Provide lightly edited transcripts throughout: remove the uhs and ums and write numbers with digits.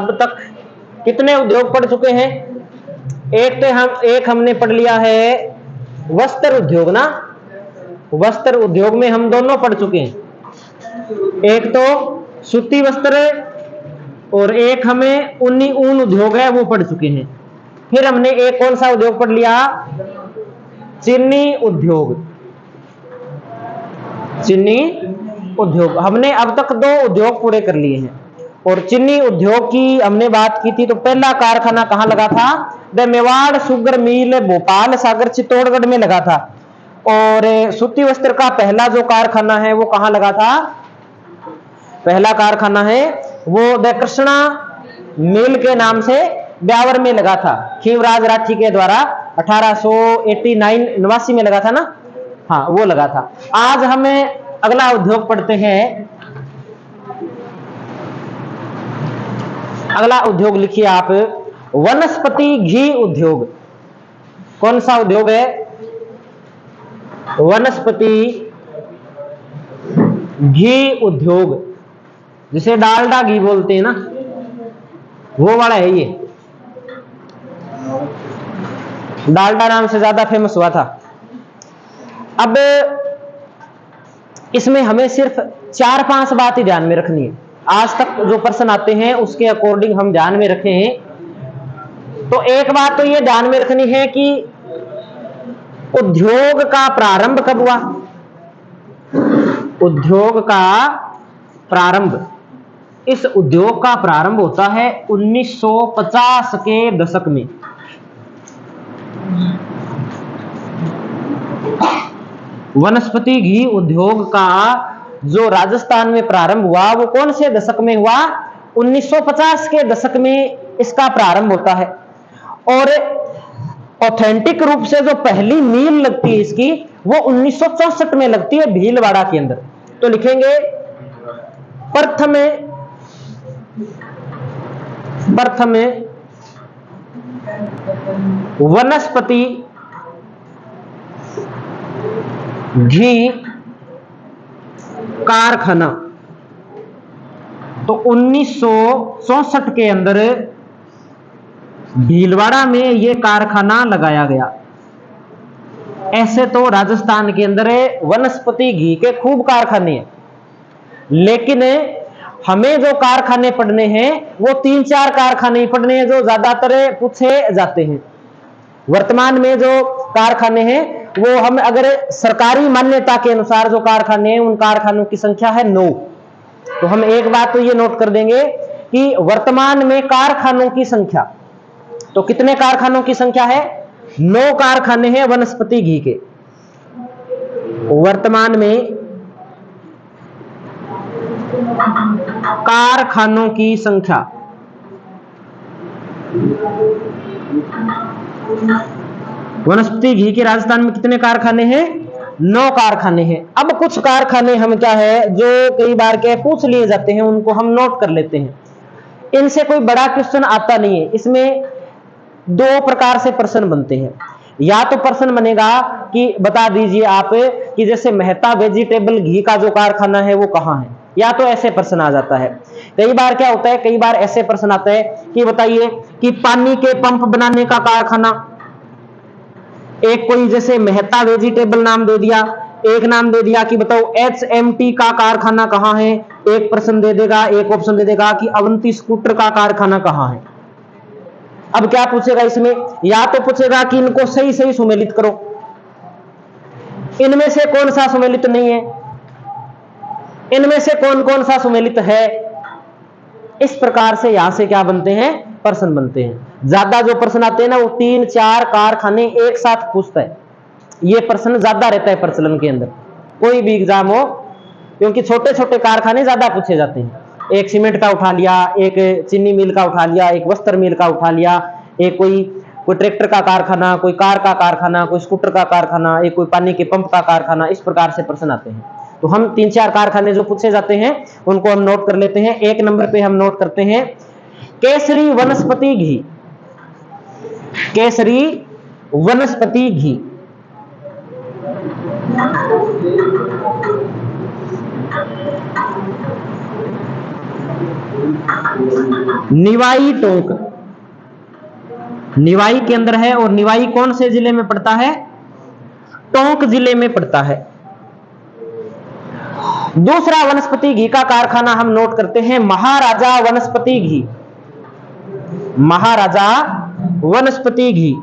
अब तक कितने उद्योग पढ़ चुके हैं? एक हमने पढ़ लिया है वस्त्र उद्योग ना, वस्त्र उद्योग में हम दोनों पढ़ चुके हैं। एक तो सूती वस्त्र और एक हमें ऊन उद्योग है वो पढ़ चुके हैं। फिर हमने एक कौन सा उद्योग पढ़ लिया? चीनी उद्योग। चीनी उद्योग हमने अब तक 2 उद्योग पूरे कर लिए हैं। और चीनी उद्योग की हमने बात की थी तो पहला कारखाना कहां लगा था? The Mewar sugar mill Bhopal Sagar Chittorgarh में लगा था। और सूती वस्त्र का पहला जो कारखाना है वो कहां लगा था? पहला कारखाना है वो द कृष्णा मिल के नाम से ब्यावर में लगा था, खीवराज राठी के द्वारा 1889 में लगा था ना। हाँ वो लगा था। आज हमें अगला उद्योग पढ़ते हैं। अगला उद्योग लिखिए आप, वनस्पति घी उद्योग। कौन सा उद्योग है? वनस्पति घी उद्योग, जिसे डालडा घी बोलते हैं ना, वो वाला है ये। डालडा नाम से ज्यादा फेमस हुआ था। अब इसमें हमें सिर्फ 4-5 बात ही ध्यान में रखनी है। आज तक जो प्रश्न आते हैं उसके अकॉर्डिंग हम ध्यान में रखे हैं। तो एक बात तो ये ध्यान में रखनी है कि उद्योग का प्रारंभ कब हुआ? उद्योग का प्रारंभ, इस उद्योग का प्रारंभ होता है 1950 के दशक में। वनस्पति घी उद्योग का जो राजस्थान में प्रारंभ हुआ वो कौन से दशक में हुआ? 1950 के दशक में इसका प्रारंभ होता है। और ऑथेंटिक रूप से जो पहली मील लगती है इसकी वो 1964 में लगती है भीलवाड़ा के अंदर। तो लिखेंगे प्रथम वनस्पति घी कारखाना। तो 1964 के अंदर भीलवाड़ा में यह कारखाना लगाया गया। ऐसे तो राजस्थान के अंदर वनस्पति घी के खूब कारखाने हैं, लेकिन हमें जो कारखाने पढ़ने हैं वो 3-4 कारखाने ही पढ़ने हैं जो ज्यादातर पूछे जाते हैं। वर्तमान में जो कारखाने हैं वो हम अगर सरकारी मान्यता के अनुसार जो कारखाने हैं उन कारखानों की संख्या है 9। तो हम एक बात तो ये नोट कर देंगे कि वर्तमान में कारखानों की संख्या, तो कितने कारखानों की संख्या है? 9 कारखाने हैं वनस्पति घी के। वर्तमान में कारखानों की संख्या वनस्पति घी के राजस्थान में कितने कारखाने हैं? 9 कारखाने हैं। अब कुछ कारखाने हम क्या है जो कई बार के पूछ लिए जाते हैं उनको हम नोट कर लेते हैं। इनसे कोई बड़ा क्वेश्चन आता नहीं है। इसमें 2 प्रकार से प्रश्न बनते हैं। या तो प्रश्न बनेगा कि बता दीजिए आप कि जैसे मेहता वेजिटेबल घी का जो कारखाना है वो कहाँ है, या तो ऐसे प्रश्न आ जाता है। कई बार क्या होता है, कई बार ऐसे प्रश्न आता है कि बताइए कि पानी के पंप बनाने का कारखाना, एक कोई जैसे मेहता वेजिटेबल नाम दे दिया, एक नाम दे दिया कि बताओ HMT का कारखाना कहाँ है। एक प्रश्न दे देगा, एक ऑप्शन दे देगा कि अवंती स्कूटर का कारखाना कहाँ है। अब क्या पूछेगा इसमें? या तो पूछेगा कि इनको सही सही सुमेलित करो, इनमें से कौन सा सुमेलित नहीं है, इनमें से कौन कौन सा सुमेलित है। इस प्रकार से यहां से क्या बनते हैं? प्रश्न बनते हैं। ज्यादा जो प्रश्न आते हैं ना वो 3-4 कारखाने एक साथ पूछता है। ये प्रश्न ज्यादा रहता है प्रचलन के अंदर, कोई भी एग्जाम हो, क्योंकि छोटे छोटे कारखाने ज्यादा पूछे जाते हैं। एक सीमेंट का उठा लिया, एक चीनी मिल का उठा लिया, एक वस्त्र मिल का उठा लिया, एक कोई ट्रैक्टर का कारखाना, कोई कार का कारखाना, कोई स्कूटर का कारखाना, एक कोई पानी के पंप का कारखाना। इस प्रकार से प्रश्न आते हैं। तो हम 3-4 कारखाने जो पूछे जाते हैं उनको हम नोट कर लेते हैं। 1 नंबर पे हम नोट करते हैं केसरी वनस्पति घी। केसरी वनस्पति घी, निवाई टोंक, निवाई के अंदर है। और निवाई कौन से जिले में पड़ता है? टोंक जिले में पड़ता है। दूसरा वनस्पति घी का कारखाना हम नोट करते हैं, महाराजा वनस्पति घी। महाराजा वनस्पति घी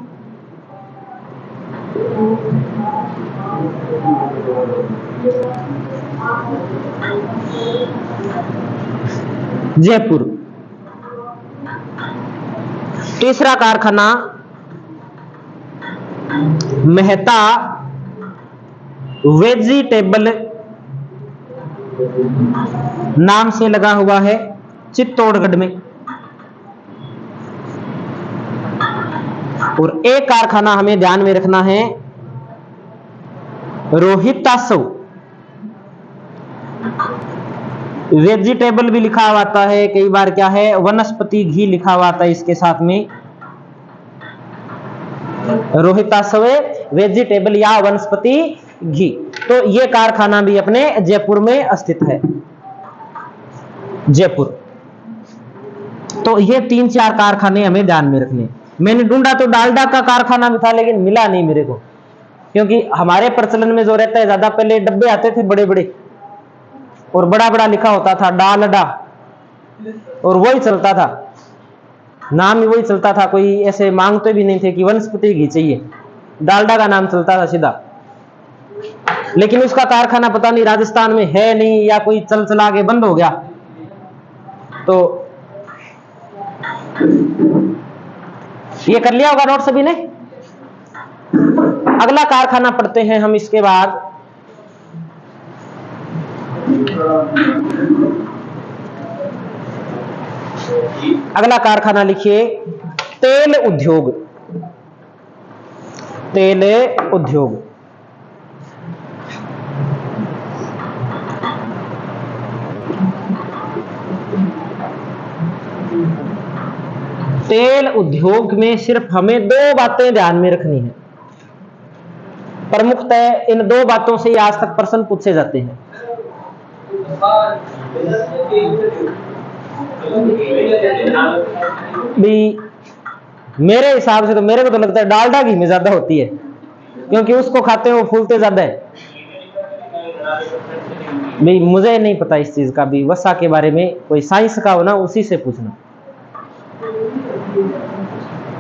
जयपुर। तीसरा कारखाना मेहता वेजिटेबल नाम से लगा हुआ है, चित्तौड़गढ़ में। और एक कारखाना हमें ध्यान में रखना है, रोहितासव। वेजिटेबल भी लिखा हुआ आता है, कई बार क्या है वनस्पति घी लिखा हुआ आता है इसके साथ में। रोहितासव वेजिटेबल या वनस्पति घी, तो ये कारखाना भी अपने जयपुर में स्थित है, जयपुर। तो ये 3-4 कारखाने हमें ध्यान में रखने। मैंने ढूंढा तो डालडा का कारखाना भी था, लेकिन मिला नहीं मेरे को, क्योंकि हमारे प्रचलन में जो रहता है ज्यादा, पहले डब्बे आते थे बड़े बड़े और बड़ा बड़ा लिखा होता था डालडा, और वही चलता था, नाम ही वही चलता था। कोई ऐसे मांगते भी नहीं थे कि वनस्पति घी चाहिए, डालडा का नाम चलता था सीधा। लेकिन उसका कारखाना पता नहीं राजस्थान में है नहीं, या कोई चल चला के बंद हो गया। तो ये कर लिया होगा नोट सभी ने। अगला कारखाना पढ़ते हैं हम इसके बाद, अगला कारखाना लिखिए तेल उद्योग। तेल उद्योग, तेल उद्योग में सिर्फ हमें 2 बातें ध्यान में रखनी है। प्रमुखतः इन 2 बातों से आज तक प्रश्न पूछे जाते हैं। भी मेरे हिसाब से तो, मेरे को तो लगता है डालडा घी में ज्यादा होती है, क्योंकि उसको खाते हैं वो फूलते ज्यादा है। भी मुझे नहीं पता इस चीज का भी, वसा के बारे में कोई साइंस का हो ना, उसी से पूछना।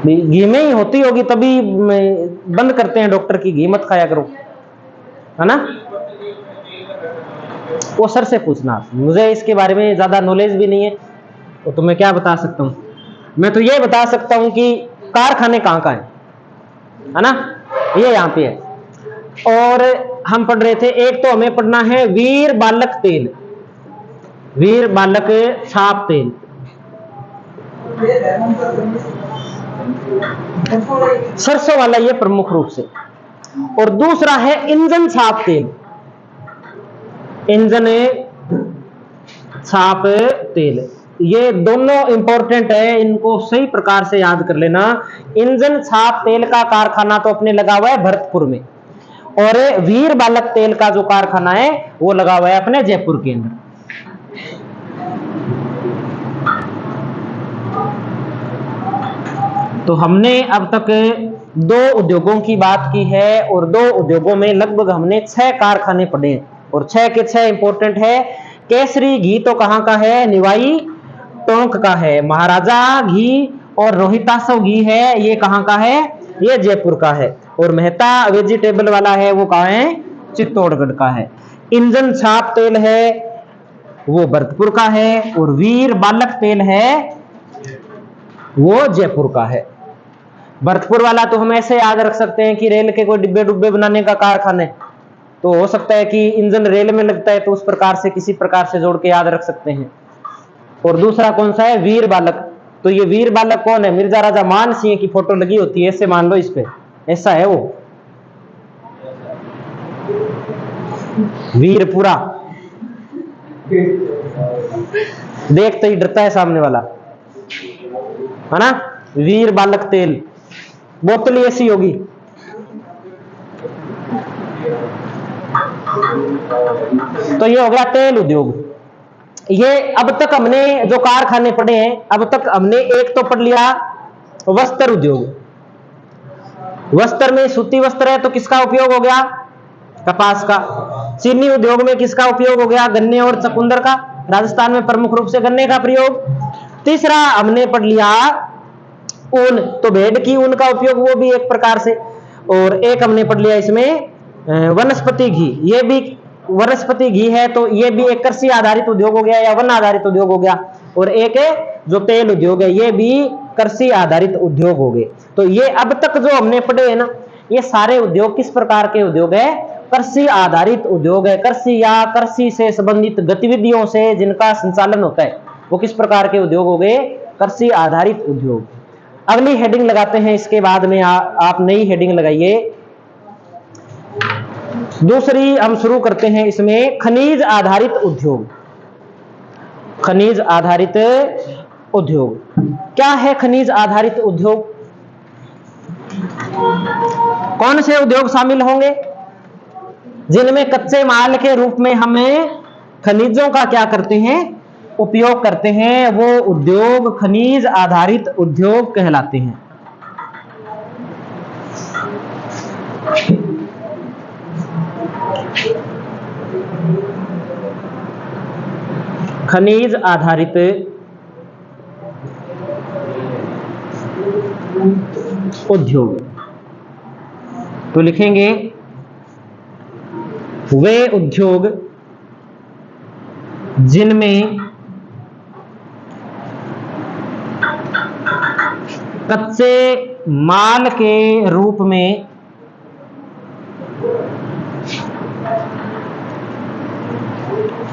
घी में ही होती होगी, तभी बंद करते हैं डॉक्टर की घी मत खाया करो, है ना। वो सर से पूछना, मुझे इसके बारे में ज्यादा नॉलेज भी नहीं है, तो मैं क्या बता सकता हूँ। मैं तो ये बता सकता हूँ कि कारखाने कहाँ कहाँ है ना, ये यहाँ पे है। और हम पढ़ रहे थे, एक तो हमें पढ़ना है वीर बालक तेल, वीर बालक छाप तेल। सरसों वाला ये प्रमुख रूप से। और दूसरा है इंजन छाप तेल, इंजन छाप तेल। ये दोनों इंपॉर्टेंट है, इनको सही प्रकार से याद कर लेना। इंजन छाप तेल का कारखाना तो अपने लगा हुआ है भरतपुर में, और वीर बालक तेल का जो कारखाना है वो लगा हुआ है अपने जयपुर के अंदर। तो हमने अब तक 2 उद्योगों की बात की है, और 2 उद्योगों में लगभग हमने 6 कारखाने पढ़े हैं, और 6 के 6 इंपॉर्टेंट है। केसरी घी तो कहाँ का है? निवाई टोंक का है। महाराजा घी और रोहितासव घी है, ये कहाँ का है? ये जयपुर का है। और मेहता वेजिटेबल वाला है, वो कहाँ है? चित्तौड़गढ़ का है। इंजन छाप तेल है, वो भरतपुर का है। और वीर बालक तेल है, वो जयपुर का है। भरतपुर वाला तो हम ऐसे याद रख सकते हैं कि रेल के कोई डिब्बे डुब्बे बनाने का कारखाना है, तो हो सकता है कि इंजन रेल में लगता है, तो उस प्रकार से किसी प्रकार से जोड़ के याद रख सकते हैं। और दूसरा कौन सा है? वीर बालक। तो ये वीर बालक कौन है? मिर्जा राजा मान सिंह की फोटो लगी होती है, ऐसे मान लो इस पे, ऐसा है वो वीरपुरा। देखते ही डरता है सामने वाला, है ना। वीर बालक तेल, बोतल ऐसी होगी। तो ये हो गया तेल उद्योग। ये अब तक हमने जो कारखाने पढ़े हैं, अब तक हमने एक तो पढ़ लिया वस्त्र उद्योग। वस्त्र में सूती वस्त्र है तो किसका उपयोग हो गया? कपास का। चीनी उद्योग में किसका उपयोग हो गया? गन्ने और चुकंदर का। राजस्थान में प्रमुख रूप से गन्ने का प्रयोग। तीसरा हमने पढ़ लिया ऊन, तो भेड़ की ऊन का उपयोग वो भी एक प्रकार से। और एक हमने पढ़ लिया इसमें वनस्पति घी, ये भी वनस्पति घी है तो ये भी एक कृषि आधारित उद्योग हो गया या वन आधारित उद्योग हो गया। और एक जो तेल उद्योग है ये भी कृषि आधारित उद्योग हो गए। तो ये अब तक जो हमने पढ़े हैं ना, ये सारे उद्योग किस प्रकार के उद्योग है? कृषि आधारित उद्योग है। कृषि या कृषि से संबंधित गतिविधियों से जिनका संचालन होता है वो किस प्रकार के उद्योग हो गए? कृषि आधारित उद्योग। अगली हेडिंग लगाते हैं, इसके बाद में आप नई हेडिंग लगाइए। दूसरी हम शुरू करते हैं इसमें खनिज आधारित उद्योग। खनिज आधारित उद्योग क्या है? खनिज आधारित उद्योग कौन से उद्योग शामिल होंगे? जिनमें कच्चे माल के रूप में हमें खनिजों का क्या करते हैं? उपयोग करते हैं, वो उद्योग खनिज आधारित उद्योग कहलाते हैं। खनिज आधारित उद्योग तो लिखेंगे वे उद्योग जिनमें कच्चे माल के रूप में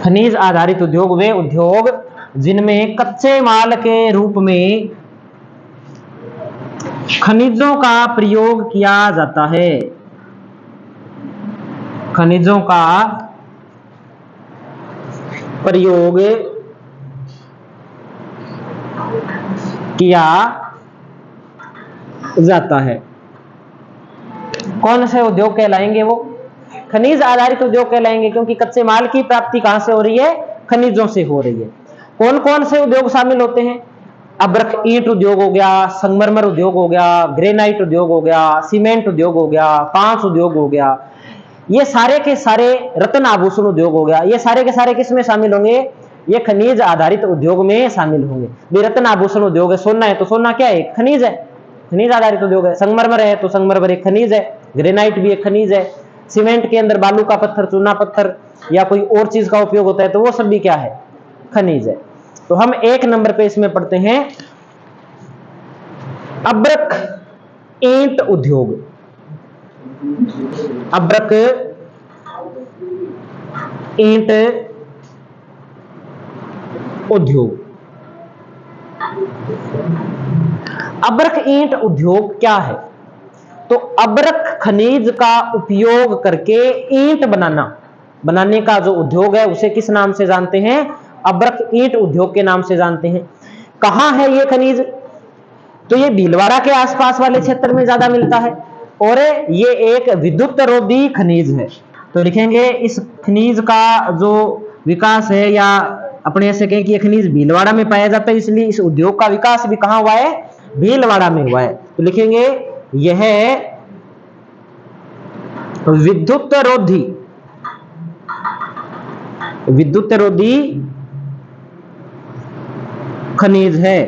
खनिज आधारित उद्योग वे उद्योग जिनमें कच्चे माल के रूप में खनिजों का प्रयोग किया जाता है। खनिजों का प्रयोग किया जाता है। कौन से उद्योग कहलाएंगे? वो खनिज आधारित उद्योग कहलाएंगे, क्योंकि कच्चे माल की प्राप्ति कहां से हो रही है? खनिजों से हो रही है। कौन कौन से उद्योग शामिल होते हैं? अब्रक ईंट उद्योग हो गया, संगमरमर उद्योग हो गया, ग्रेनाइट उद्योग हो गया, सीमेंट उद्योग हो गया, कांच उद्योग हो गया, ये सारे के सारे रत्न आभूषण उद्योग हो गया। ये सारे के सारे किस में शामिल होंगे? ये खनिज आधारित उद्योग में शामिल होंगे। रत्न आभूषण उद्योग है, सोना है तो सोना क्या है? खनिज है, खनिज आधारित उद्योग है। संगमरमर है तो संगमरमर एक खनिज है। ग्रेनाइट भी एक खनिज है। सीमेंट के अंदर बालू का पत्थर, चूना पत्थर या कोई और चीज का उपयोग होता है तो वो सब भी क्या है? खनिज है। तो हम एक नंबर पे इसमें पढ़ते हैं अब्रक ईंट उद्योग। अब्रक ईंट उद्योग। अब्रक ईंट उद्योग क्या है? तो अब्रक खनिज का उपयोग करके ईंट बनाने का जो उद्योग है उसे किस नाम से जानते हैं? अब्रक ईंट उद्योग के नाम से जानते हैं। कहां है ये खनिज? तो ये भीलवाड़ा के आसपास वाले क्षेत्र में ज्यादा मिलता है और ये एक विद्युत रोधी खनिज है। तो लिखेंगे इस खनिज का जो विकास है, या अपने ऐसे कहें कि ये खनिज भीलवाड़ा में पाया जाता है, इसलिए इस उद्योग का विकास भी कहां हुआ है? भीलवाड़ा में हुआ है। तो लिखेंगे यह विद्युत रोधी खनिज है।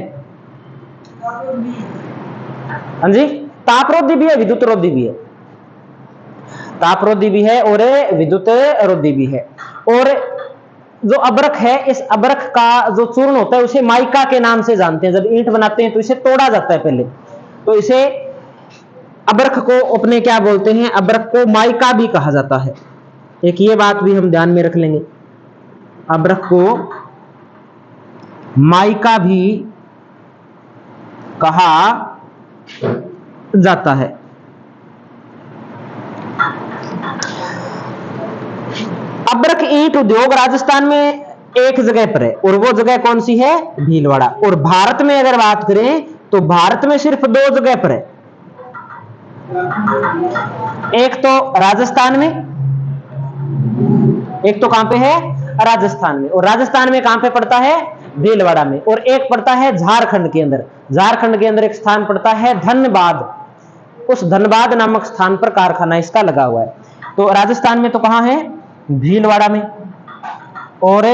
हाँ जी, तापरोधी भी है, विद्युत रोधी भी है। तापरोधी भी है और विद्युत रोधी भी है। और जो अब्रक है, इस अब्रक का जो चूर्ण होता है उसे माइका के नाम से जानते हैं। जब ईंट बनाते हैं तो इसे तोड़ा जाता है पहले, तो इसे अब्रक को अपने क्या बोलते हैं? अब्रक को माइका भी कहा जाता है। एक ये बात भी हम ध्यान में रख लेंगे, अब्रक को माइका भी कहा जाता है। अब्रक ईंट उद्योग राजस्थान में एक जगह पर है, और वो जगह कौन सी है? भीलवाड़ा। और भारत में अगर बात करें तो भारत में सिर्फ 2 जगह पर है। एक तो राजस्थान में, एक तो कहां पे है? राजस्थान में। और राजस्थान में कहां पे पड़ता है? भीलवाड़ा में। और एक पड़ता है झारखंड के अंदर। झारखंड के अंदर एक स्थान पड़ता है धनबाद। उस धनबाद नामक स्थान पर कारखाना इसका लगा हुआ है। तो राजस्थान में तो कहां है? भीलवाड़ा में। और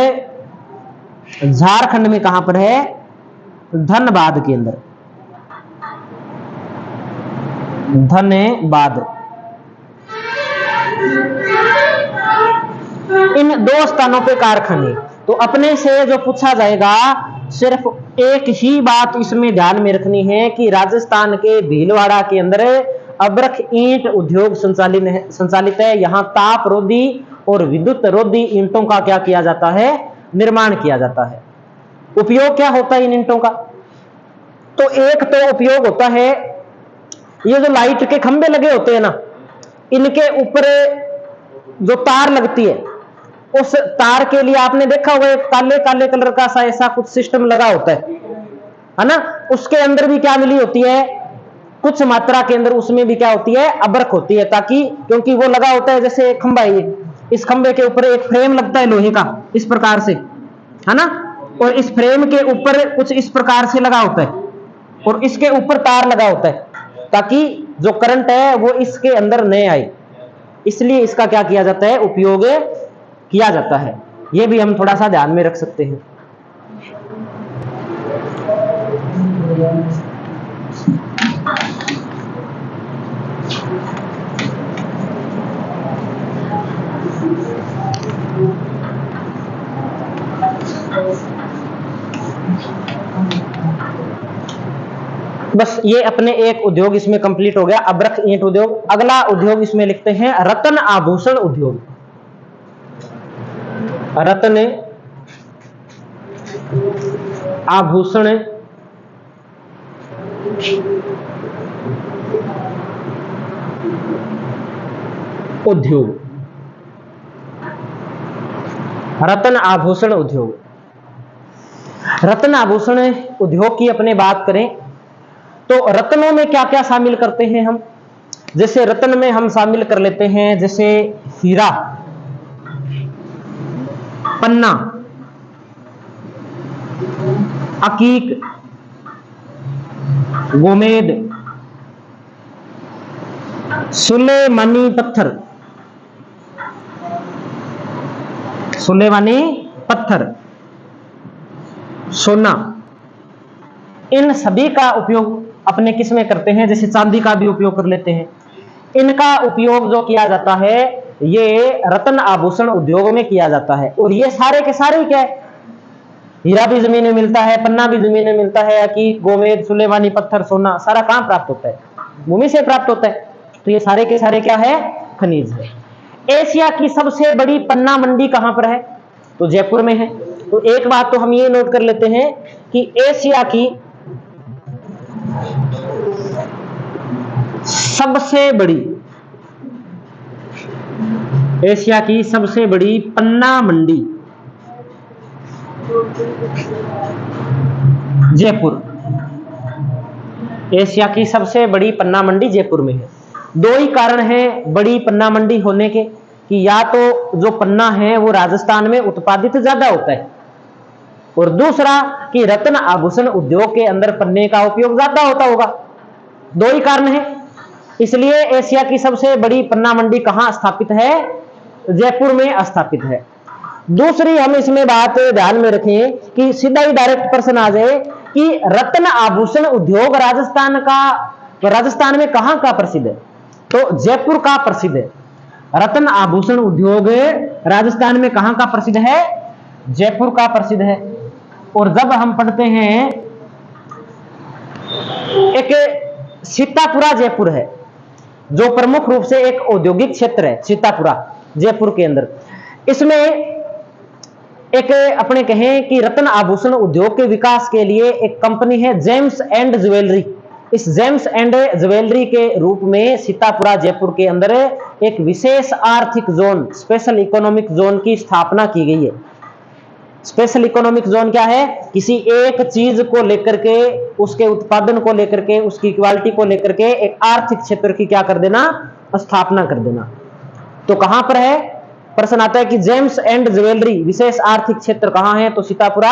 झारखंड में कहां पर है? धनबाद के अंदर। धनबाद। इन दो स्थानों पे कारखाने। तो अपने से जो पूछा जाएगा, सिर्फ एक ही बात इसमें ध्यान में रखनी है कि राजस्थान के भीलवाड़ा के अंदर अब्रक ईंट उद्योग संचालित है। यहां ताप रोधी और विद्युत रोधी ईंटों का क्या किया जाता है? निर्माण किया जाता है। उपयोग क्या होता है इन ईंटों का? तो एक तो उपयोग होता है, ये जो लाइट के खंभे लगे होते हैं ना, इनके ऊपर जो तार लगती है, उस तार के लिए आपने देखा होगा काले काले कलर का सा ऐसा कुछ सिस्टम लगा होता है ना। उसके अंदर भी क्या मिली होती है? कुछ मात्रा के अंदर उसमें भी क्या होती है? अब्रक होती है। ताकि क्योंकि वो लगा होता है, जैसे खंभा है, इस खंभे के ऊपर एक फ्रेम लगता है लोहे का इस प्रकार से, है ना। और इस फ्रेम के ऊपर कुछ इस प्रकार से लगा होता है और इसके ऊपर तार लगा होता है, ताकि जो करंट है वो इसके अंदर न आए। इसलिए इसका क्या किया जाता है? उपयोग किया जाता है। यह भी हम थोड़ा सा ध्यान में रख सकते हैं। बस ये अपने एक उद्योग इसमें कंप्लीट हो गया, अब्रक ईंट उद्योग। अगला उद्योग इसमें लिखते हैं रत्न आभूषण उद्योग। रत्न आभूषण उद्योग। रत्न आभूषण उद्योग। रत्न आभूषण उद्योग की अपने बात करें तो रत्नों में क्या क्या शामिल करते हैं हम? जैसे रत्न में हम शामिल कर लेते हैं जैसे हीरा, पन्ना, अकीक, गोमेद, सुलेमानी पत्थर, सुलेमानी पत्थर, सोना। इन सभी का उपयोग अपने किस में करते हैं? जैसे चांदी का भी उपयोग कर लेते हैं। इनका उपयोग जो किया जाता है ये रत्न आभूषण उद्योग में किया जाता है। और ये सारे के सारे क्या है? हीरा भी जमीन में मिलता है, पन्ना भी जमीन में मिलता है, कि गोमेद, सुलेमानी पत्थर, सोना, सारा कहां प्राप्त होता है? भूमि से प्राप्त होता है। तो ये सारे के सारे क्या है? खनिज है। एशिया की सबसे बड़ी पन्ना मंडी कहां पर है? तो जयपुर में है। तो एक बात तो हम ये नोट कर लेते हैं कि एशिया की सबसे बड़ी, एशिया की सबसे बड़ी पन्ना मंडी जयपुर। एशिया की सबसे बड़ी पन्ना मंडी जयपुर में है। दो ही कारण है बड़ी पन्ना मंडी होने के, कि या तो जो पन्ना है वो राजस्थान में उत्पादित ज्यादा होता है, और दूसरा कि रत्न आभूषण उद्योग के अंदर पन्ने का उपयोग ज्यादा होता होगा। दो ही कारण है। इसलिए एशिया की सबसे बड़ी पन्ना मंडी कहां स्थापित है? जयपुर में स्थापित है। दूसरी हम इसमें बात ध्यान में रखें कि सीधा ही डायरेक्ट प्रश्न आ जाए कि रत्न आभूषण उद्योग राजस्थान में कहां का प्रसिद्ध है? तो जयपुर का प्रसिद्ध है। रत्न आभूषण उद्योग राजस्थान में कहां का प्रसिद्ध है? जयपुर का प्रसिद्ध है। और जब हम पढ़ते हैं, एक सीतापुरा जयपुर है जो प्रमुख रूप से एक औद्योगिक क्षेत्र है, सीतापुरा जयपुर के अंदर। इसमें एक अपने कहें कि रत्न आभूषण उद्योग के विकास के लिए एक कंपनी है जेम्स एंड ज्वेलरी। इस जेम्स एंड ज्वेलरी के रूप में सीतापुरा जयपुर के अंदर एक विशेष आर्थिक जोन, स्पेशल इकोनॉमिक जोन की स्थापना की गई है। स्पेशल इकोनॉमिक जोन क्या है? किसी एक चीज को लेकर के, उसके उत्पादन को लेकर के, उसकी क्वालिटी को लेकर के एक आर्थिक क्षेत्र की क्या कर देना? स्थापना कर देना। तो कहां पर है? प्रश्न आता है कि जेम्स एंड ज्वेलरी विशेष आर्थिक क्षेत्र कहाँ है, तो सीतापुरा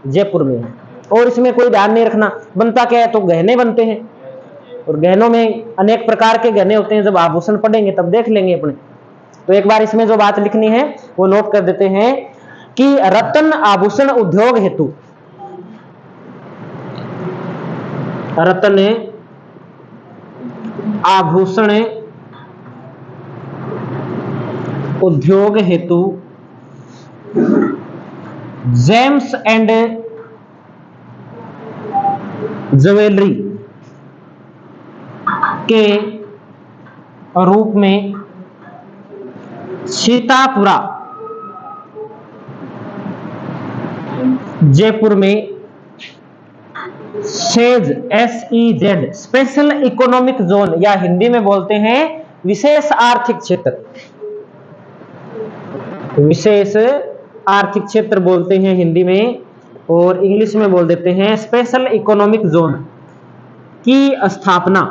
जयपुर में है। और इसमें कोई ध्यान नहीं रखना, बनता क्या है, तो गहने बनते हैं, और गहनों में अनेक प्रकार के गहने होते हैं, जब आभूषण पढ़ेंगे तब देख लेंगे अपने। तो एक बार इसमें जो बात लिखनी है वो नोट कर देते हैं कि रत्न आभूषण उद्योग हेतु, रत्न आभूषण उद्योग हेतु जेम्स एंड ज्वेलरी के रूप में सीतापुरा जयपुर में says SEZ special economic zone, या हिंदी में बोलते हैं विशेष आर्थिक क्षेत्र, विशेष आर्थिक क्षेत्र बोलते हैं हिंदी में, और इंग्लिश में बोल देते हैं स्पेशल इकोनॉमिक जोन की स्थापना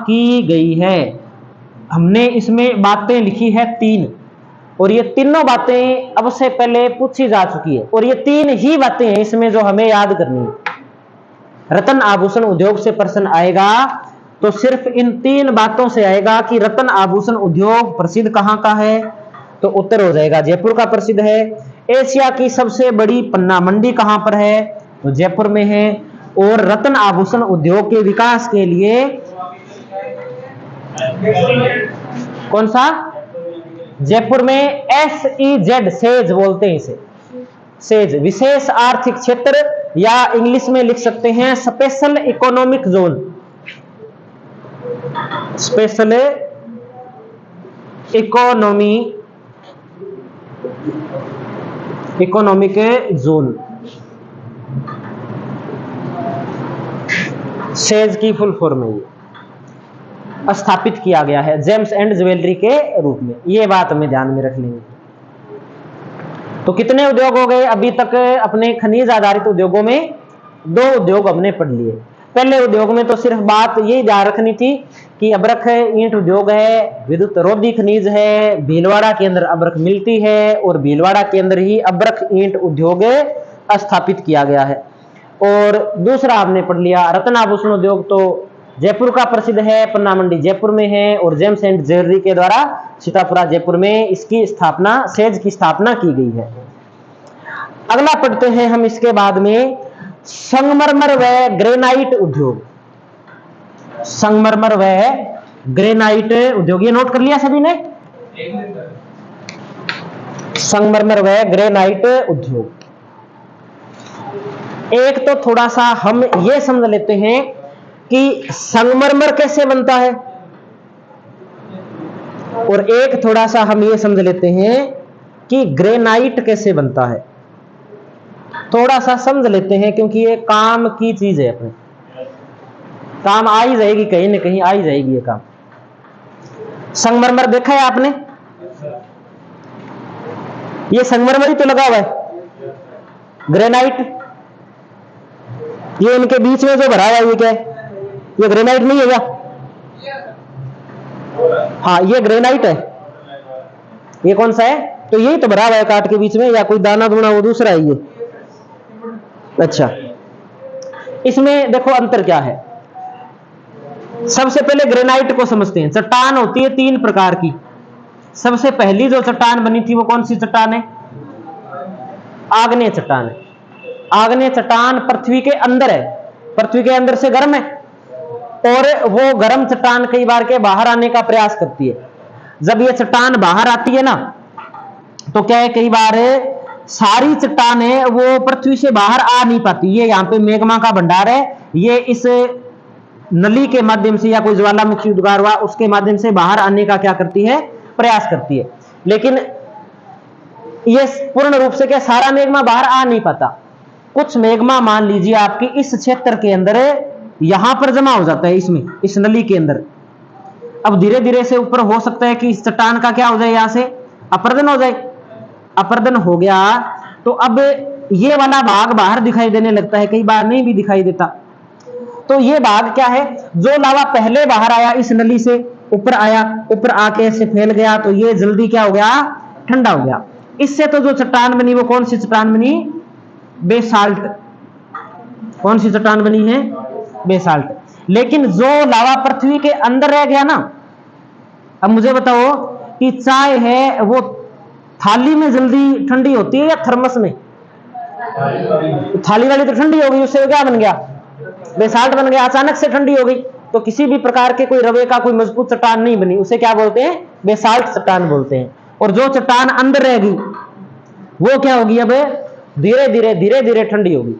की गई है। हमने इसमें बातें लिखी है 3, और ये तीनों बातें अब से पहले पूछी जा चुकी है, और ये 3 ही बातें हैं इसमें जो हमें याद करनी है। रत्न आभूषण उद्योग से प्रश्न आएगा तो सिर्फ इन 3 बातों से आएगा कि रत्न आभूषण उद्योग प्रसिद्ध कहाँ का है, तो उत्तर हो जाएगा जयपुर का प्रसिद्ध है। एशिया की सबसे बड़ी पन्ना मंडी कहाँ पर है, तो जयपुर में है। और रत्न आभूषण उद्योग के विकास के लिए कौन सा, जयपुर में SEZ सेज बोलते हैं इसे, सेज विशेष आर्थिक क्षेत्र, या इंग्लिश में लिख सकते हैं special economic zone, special economic zone, says की फुल फॉर्म है, ये स्थापित किया गया है जेम्स एंड ज्वेलरी के रूप में। ये बात हमें ध्यान में रख लेंगे। तो कितने उद्योग हो गए अभी तक अपने खनिज आधारित उद्योगों में? 2 उद्योग हमने पढ़ लिए। पहले उद्योग में तो सिर्फ बात यही ध्यान रखनी थी कि अब्रक ईंट उद्योग है, विद्युत रोधी खनिज है, भीलवाड़ा के अंदर अब्रक मिलती है, और भीलवाड़ा के अंदर ही अब्रक ईंट उद्योग स्थापित किया गया है। और दूसरा हमने पढ़ लिया रत्न आभूषण उद्योग, तो जयपुर का प्रसिद्ध है, पन्ना मंडी जयपुर में है, और जेम्स एंड ज्वेलरी के द्वारा सीतापुरा जयपुर में इसकी स्थापना, सेज की स्थापना की गई है। अगला पढ़ते हैं हम इसके बाद में संगमरमर व ग्रेनाइट उद्योग, संगमरमर व ग्रेनाइट उद्योग, ये नोट कर लिया सभी ने? संगमरमर व ग्रेनाइट उद्योग। एक तो थोड़ा सा हम ये समझ लेते हैं कि संगमरमर कैसे बनता है, और एक थोड़ा सा हम ये समझ लेते हैं कि ग्रेनाइट कैसे बनता है। थोड़ा सा समझ लेते हैं क्योंकि ये काम की चीज है, अपने काम आ ही जाएगी, कहीं ना कहीं आ ही जाएगी ये काम। संगमरमर देखा है आपने? ये संगमरमर ही तो लगा हुआ है। ग्रेनाइट ये इनके बीच में जो भरा हुआ है ये क्या है? ये ग्रेनाइट नहीं है क्या? हाँ ये ग्रेनाइट है। ये कौन सा है? तो यही तो भरा हुआ है काट के बीच में, या कोई दाना दूना वो दूसरा है ये? अच्छा, इसमें देखो अंतर क्या है। सबसे पहले ग्रेनाइट को समझते हैं। चट्टान होती है 3 प्रकार की। सबसे पहली जो चट्टान बनी थी वो कौन सी चट्टान है? आग्नेय चट्टान है। आग्नेय चट्टान पृथ्वी के अंदर है, पृथ्वी के अंदर से गर्म है, और वो गर्म चट्टान कई बार के बाहर आने का प्रयास करती है। जब ये चट्टान बाहर आती है ना, तो क्या है, कई बार सारी चट्टान है वो पृथ्वी से बाहर आ नहीं पाती। ये यहाँ पे मैग्मा का भंडार है, ये इस नली के माध्यम से या कोई ज्वालामुखी उद्गार हुआ उसके माध्यम से बाहर आने का क्या करती है? प्रयास करती है। लेकिन ये पूर्ण रूप से क्या सारा मैग्मा बाहर आ नहीं पाता। कुछ मैग्मा मान लीजिए आपकी इस क्षेत्र के अंदर यहां पर जमा हो जाता है, इसमें इस नली के अंदर। अब धीरे धीरे से ऊपर हो सकता है कि इस चट्टान का क्या हो जाए, यहां से अपर्दन हो जाए। अपर्दन हो गया तो अब ये वाला भाग बाहर दिखाई देने लगता है, कई बार नहीं भी दिखाई देता। तो ये भाग क्या है? जो लावा पहले बाहर आया इस नली से ऊपर आया, ऊपर आके ऐसे फैल गया, तो ये जल्दी क्या हो गया, ठंडा हो गया। इससे तो जो चट्टान बनी वो कौन सी चट्टान बनी, बेसाल्ट। कौन सी चट्टान बनी है, बेसाल्ट। लेकिन जो लावा पृथ्वी के अंदर रह गया ना, अब मुझे बताओ कि चाय है वो थाली में जल्दी ठंडी होती है या थर्मस में? थाली वाली तो ठंडी हो गई, उससे क्या बन गया, बेसाल्ट बन गया, अचानक से ठंडी हो गई। तो किसी भी प्रकार के कोई रवे का कोई मजबूत चट्टान नहीं बनी, उसे क्या बोलते हैं, बेसाल्ट चट्टान बोलते हैं। और जो चट्टान अंदर रहेगी वो क्या होगी, अब धीरे धीरे ठंडी होगी,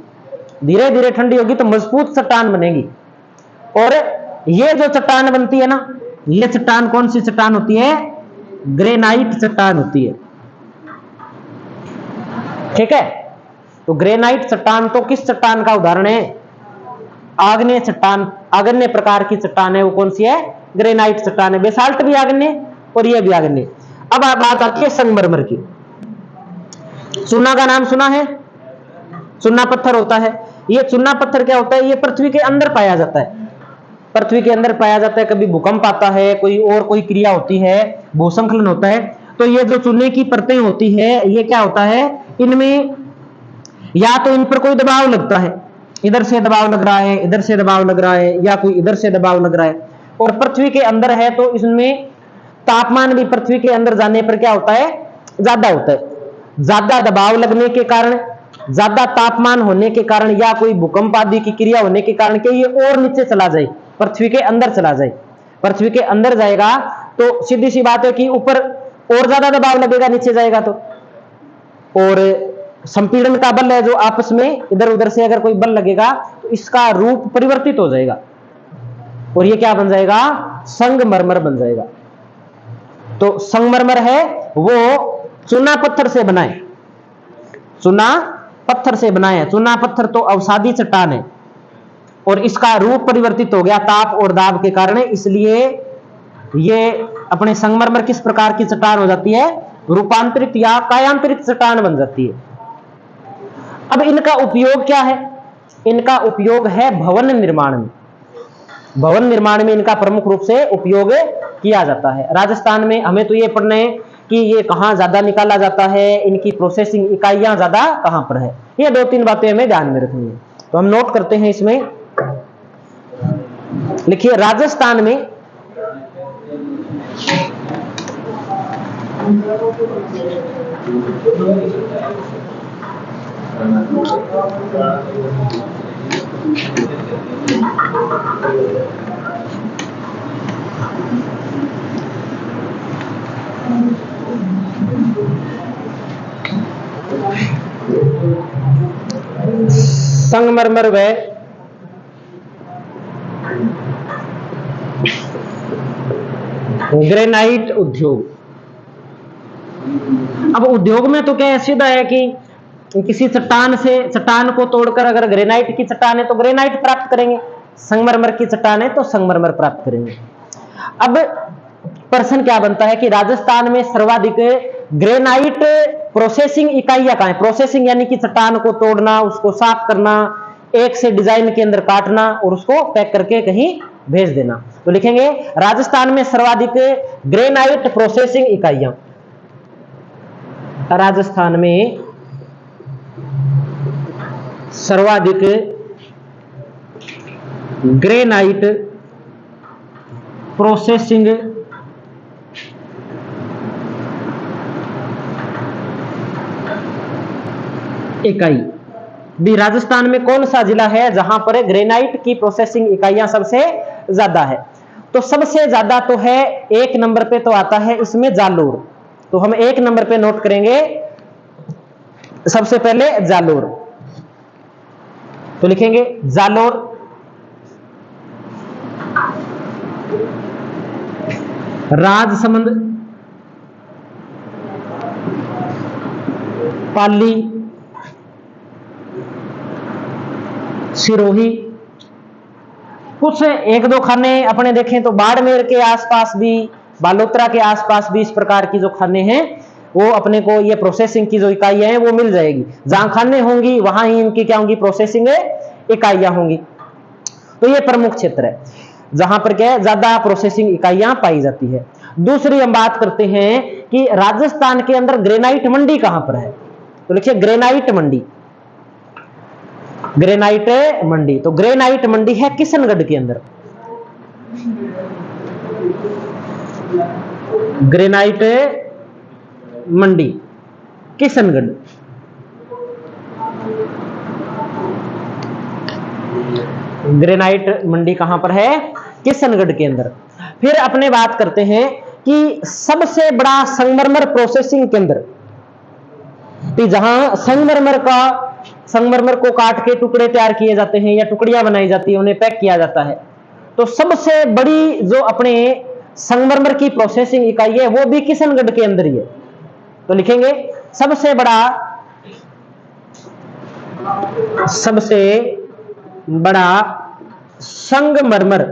धीरे धीरे ठंडी होगी तो मजबूत चट्टान बनेगी। और ये जो चट्टान बनती है ना, ये चट्टान कौन सी चट्टान होती है, ग्रेनाइट चट्टान होती है। ठीक है, तो ग्रेनाइट चट्टान तो किस चट्टान का उदाहरण है, आग्नेय चट्टान, आग्नेय प्रकार की चट्टान है वो कौन सी है, ग्रेनाइट चट्टान है। बेसाल्ट भी आग्नेय और ये भी आग्नेय। अब बात आती है संगमरमर की। चूना का नाम सुना है, चूना पत्थर होता है। ये चूना पत्थर क्या होता है, ये पृथ्वी के अंदर पाया जाता है, पृथ्वी के अंदर पाया जाता है। कभी भूकंप आता है, कोई और कोई क्रिया होती है, भूसंकलन होता है, तो ये जो चूने की परतें होती है, ये क्या होता है, इनमें या तो इन पर कोई दबाव लगता है, इधर से दबाव लग रहा है, इधर से दबाव लग रहा है, या कोई इधर से दबाव लग रहा है। और पृथ्वी के अंदर है तो इसमें तापमान भी पृथ्वी के अंदर जाने पर क्या होता है, ज्यादा होता है। ज्यादा दबाव लगने के कारण, ज्यादा तापमान होने के कारण, या कोई भूकंप आदि की क्रिया होने के कारण कि ये और नीचे चला जाए, पृथ्वी के अंदर चला जाए, पृथ्वी के अंदर जाएगा तो सीधी सी बात है कि ऊपर और ज्यादा दबाव लगेगा, नीचे जाएगा तो। और संपीड़न का बल है जो आपस में इधर उधर से अगर कोई बल लगेगा तो इसका रूप परिवर्तित हो जाएगा और ये क्या बन जाएगा, संगमरमर बन जाएगा। तो संगमरमर है वो चूना पत्थर से बनाए, चूना पत्थर से बनाए। चूना पत्थर तो अवसादी चट्टान है और इसका रूप परिवर्तित हो गया ताप और दाब के कारण, इसलिए ये अपने संगमरमर किस प्रकार की चट्टान हो जाती है, रूपांतरित या कायांतरित चट्टान बन जाती है। अब इनका उपयोग क्या है, इनका उपयोग है भवन निर्माण में। भवन निर्माण में इनका प्रमुख रूप से उपयोग किया जाता है। राजस्थान में हमें तो ये पढ़ना है कि ये कहां ज्यादा निकाला जाता है, इनकी प्रोसेसिंग इकाइयां ज्यादा कहां पर है, ये दो तीन बातें हमें ध्यान में रखनी है। तो हम नोट करते हैं इसमें, लिखिए राजस्थान में संगमरमर व ग्रेनाइट उद्योग। अब उद्योग में तो क्या सीधा है कि किसी चट्टान से, चट्टान को तोड़कर अगर ग्रेनाइट की चट्टान है तो ग्रेनाइट प्राप्त करेंगे, संगमरमर की चट्टान है तो संगमरमर प्राप्त करेंगे। अब प्रश्न क्या बनता है कि राजस्थान में सर्वाधिक ग्रेनाइट प्रोसेसिंग इकाइयां कहां है। प्रोसेसिंग यानी कि चट्टान को तोड़ना, उसको साफ करना, एक से डिजाइन के अंदर काटना और उसको पैक करके कहीं भेज देना। तो लिखेंगे राजस्थान में सर्वाधिक ग्रेनाइट प्रोसेसिंग इकाइयां, राजस्थान में सर्वाधिक ग्रेनाइट प्रोसेसिंग इकाई। भी राजस्थान में कौन सा जिला है जहां पर ग्रेनाइट की प्रोसेसिंग इकाइयां सबसे ज्यादा है, तो सबसे ज्यादा तो है एक नंबर पे तो आता है इसमें जालोर। तो हम एक नंबर पे नोट करेंगे सबसे पहले जालोर, तो लिखेंगे जालोर, राजसमंद, पाली, सिरोही। कुछ एक दो खाने अपने देखें तो बाड़मेर के आसपास भी, बालोतरा के आसपास भी इस प्रकार की जो खाने हैं वो अपने को ये प्रोसेसिंग की जो इकाइयां हैं वो मिल जाएगी। जहां खाने होंगी वहां ही इनकी क्या होंगी, प्रोसेसिंग इकाइयां होंगी। तो ये प्रमुख क्षेत्र है। जहां पर क्या है, ज्यादा प्रोसेसिंग इकाइयां पाई जाती है। दूसरी हम बात करते हैं कि राजस्थान के अंदर ग्रेनाइट मंडी कहां पर है, तो लिखिए ग्रेनाइट मंडी। ग्रेनाइट मंडी, तो ग्रेनाइट मंडी है किशनगढ़ के अंदर। ग्रेनाइट मंडी किशनगढ़। ग्रेनाइट मंडी कहां पर है, किशनगढ़ के अंदर। फिर अपने बात करते हैं कि सबसे बड़ा संगमरमर प्रोसेसिंग केंद्र, कि जहां संगमरमर को काट के टुकड़े तैयार किए जाते हैं या टुकड़ियां बनाई जाती है, उन्हें पैक किया जाता है। तो सबसे बड़ी जो अपने संगमरमर की प्रोसेसिंग इकाई है वो भी किशनगढ़ के अंदर ही है। तो लिखेंगे सबसे बड़ा संगमरमर,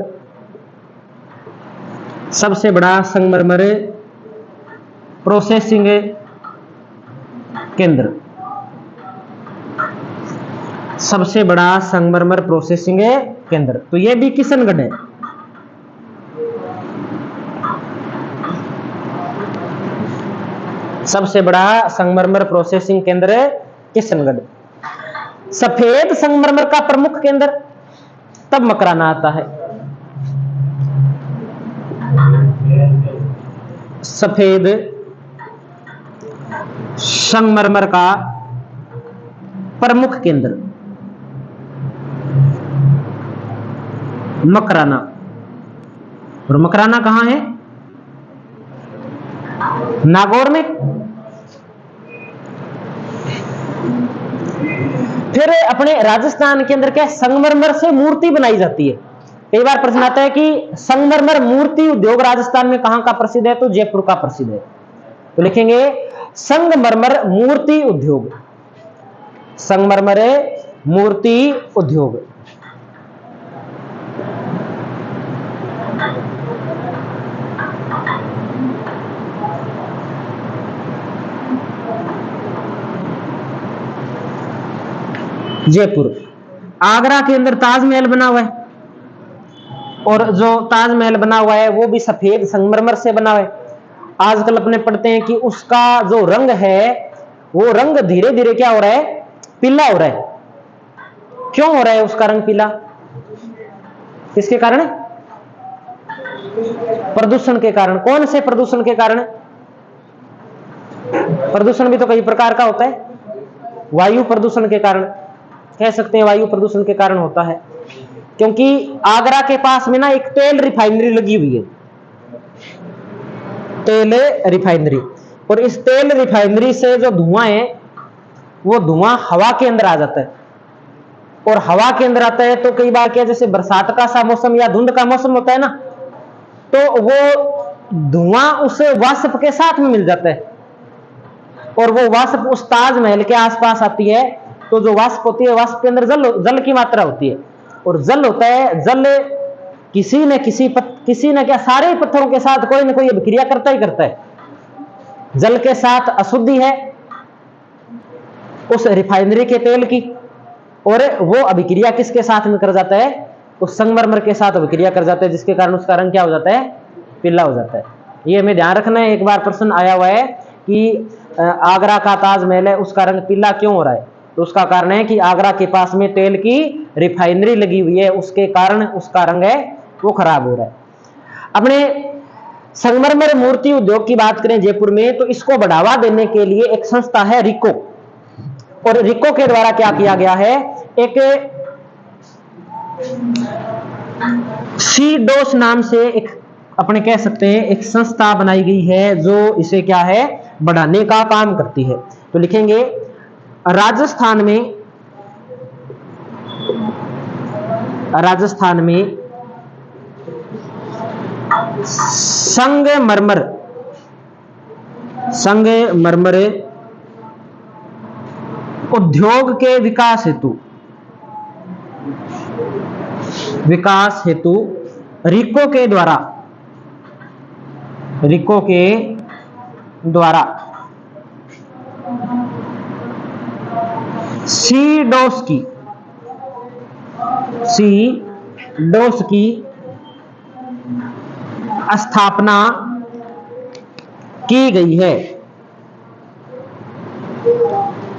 सबसे बड़ा संगमरमर प्रोसेसिंग केंद्र, सबसे बड़ा संगमरमर प्रोसेसिंग केंद्र, तो यह भी किशनगढ़ है। सबसे बड़ा संगमरमर प्रोसेसिंग केंद्र किशनगढ़। सफेद संगमरमर का प्रमुख केंद्र, तब मकराना आता है। सफेद संगमरमर का प्रमुख केंद्र मकराना, और मकराना कहां है, नागौर में। फिर अपने राजस्थान के अंदर क्या संगमरमर से मूर्ति बनाई जाती है। कई बार प्रश्न आता है कि संगमरमर मूर्ति उद्योग राजस्थान में कहां का प्रसिद्ध है, तो जयपुर का प्रसिद्ध है। तो लिखेंगे संगमरमर मूर्ति उद्योग, संगमरमर मूर्ति उद्योग। जयपुर। आगरा के अंदर ताजमहल बना हुआ है, और जो ताजमहल बना हुआ है वो भी सफेद संगमरमर से बना हुआ है। आजकल अपने पढ़ते हैं कि उसका जो रंग है वो रंग धीरे धीरे क्या हो रहा है, पीला हो रहा है। क्यों हो रहा है उसका रंग पीला, किसके कारण, प्रदूषण के कारण। कौन से प्रदूषण के कारण, प्रदूषण भी तो कई प्रकार का होता है। वायु प्रदूषण के कारण, कह सकते हैं वायु प्रदूषण के कारण होता है, क्योंकि आगरा के पास में ना एक तेल रिफाइनरी लगी हुई है, तेल रिफाइनरी। और इस तेल रिफाइनरी से जो धुआं है वो धुआं हवा के अंदर आ जाता है, और हवा के अंदर आता है तो कई बार क्या, जैसे बरसात का सा मौसम या धुंध का मौसम होता है ना, तो वो धुआं उस वाष्प के साथ में मिल जाता है, और वो वाष्प उस ताजमहल के आसपास आती है। तो जो वाष्प होती है, वाष्प के अंदर जल की मात्रा होती है, और जल होता है, जल किसी न क्या सारे पत्थरों के साथ कोई ना कोई अभिक्रिया करता ही करता है। जल के साथ अशुद्धि है उस रिफाइनरी के तेल की, और वो अभिक्रिया किसके साथ में कर जाता है, उस संगमरमर के साथ अभिक्रिया कर जाता है, जिसके कारण उसका रंग क्या हो जाता है, पीला हो जाता है। ये हमें ध्यान रखना है। एक बार प्रश्न आया हुआ है कि आगरा का ताजमहल है, उसका रंग पीला क्यों हो रहा है, तो उसका कारण है कि आगरा के पास में तेल की रिफाइनरी लगी हुई है, उसके कारण उसका रंग है वो खराब हो रहा है। अपने संगमरमर मूर्ति उद्योग की बात करें जयपुर में, तो इसको बढ़ावा देने के लिए एक संस्था है रिको, और रिको के द्वारा क्या किया गया है, एक सीडोस नाम से एक अपने कह सकते हैं एक संस्था बनाई गई है जो इसे क्या है, बढ़ाने का काम करती है। तो लिखेंगे राजस्थान में संगमरमर उद्योग के विकास हेतु रिको के द्वारा सीडोस की स्थापना की गई है।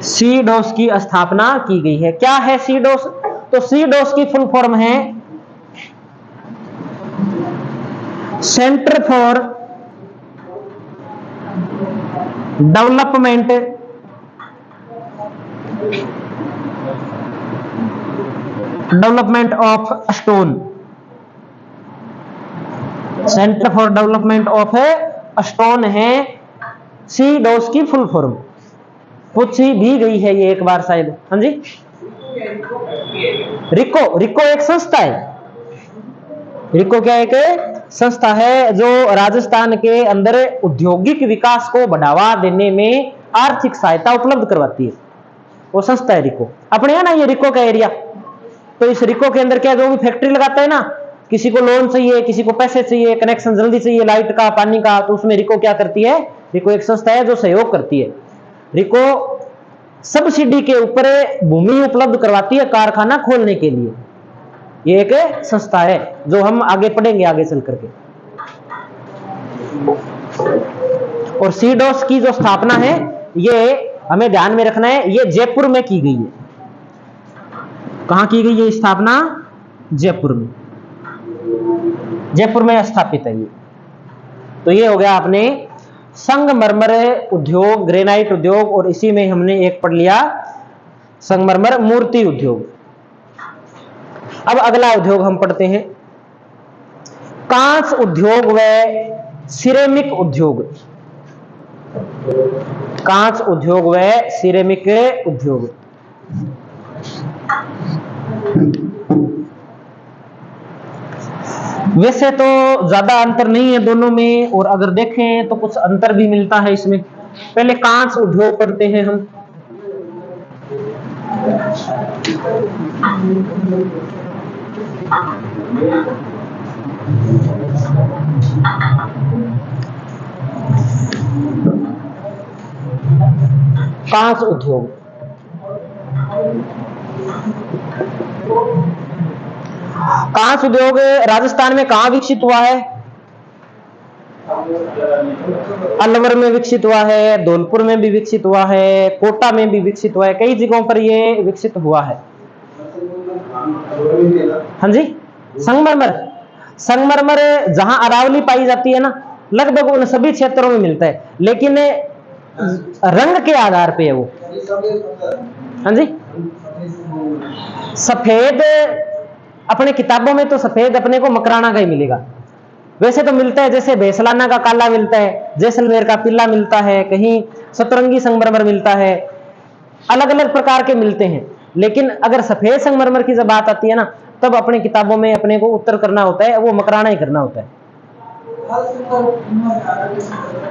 सीडोस की स्थापना की गई है। क्या है सीडोस? तो सीडोस की फुल फॉर्म है centre for development of stone. Centre for development of stone है सीडोस की फुल फॉर्म। पूछी भी गई है ये एक बार शायद। हाँ जी, रिको एक संस्था है। रिको क्या एक संस्था है जो राजस्थान के अंदर औद्योगिक विकास को बढ़ावा देने में आर्थिक सहायता उपलब्ध करवाती है। वो संस्था है रिको। अपने है ना ये रिको का एरिया। तो इस रिको के अंदर क्या, जो भी फैक्ट्री लगाता है ना, किसी को लोन चाहिए, किसी को पैसे चाहिए, कनेक्शन जल्दी चाहिए, लाइट का, पानी का, तो उसमें रिको क्या करती है? रिको एक संस्था है जो सहयोग करती है। रिको सब्सिडी के ऊपर भूमि उपलब्ध करवाती है कारखाना खोलने के लिए। ये एक संस्था है जो हम आगे पढ़ेंगे आगे चल करके। और सीडोस की जो स्थापना है ये हमें ध्यान में रखना है, ये जयपुर में की गई है। कहां की गई है स्थापना? जयपुर में। जयपुर में स्थापित है ये। तो ये हो गया आपने संगमरमर उद्योग, ग्रेनाइट उद्योग, और इसी में हमने एक पढ़ लिया संगमरमर मूर्ति उद्योग। अब अगला उद्योग हम पढ़ते हैं कांच उद्योग व सिरेमिक उद्योग। कांच उद्योग व सिरेमिक उद्योग। वैसे तो ज्यादा अंतर नहीं है दोनों में, और अगर देखें तो कुछ अंतर भी मिलता है इसमें। पहले कांच उद्योग पढ़ते हैं हम। कांच उद्योग, कांच उद्योग राजस्थान में कहां विकसित हुआ है? अलवर में विकसित हुआ है, धौलपुर में भी विकसित हुआ है, कोटा में भी विकसित हुआ है, कई जगहों पर यह विकसित हुआ है। हाँ जी, संगमरमर, संगमरमर जहां अरावली पाई जाती है ना, लगभग उन सभी क्षेत्रों में मिलता है, लेकिन रंग के आधार पे है वो। हाँ जी, सफेद अपने किताबों में तो सफेद अपने को मकराना का ही मिलेगा। वैसे तो मिलता है, जैसे भैसलाना का काला मिलता है, जैसलमेर का पीला मिलता है, कहीं सतरंगी संगमरमर मिलता है, अलग अलग प्रकार के मिलते हैं। लेकिन अगर सफेद संगमरमर की जब बात आती है ना, तब अपने किताबों में अपने को उत्तर करना होता है, वो मकराना ही करना होता है।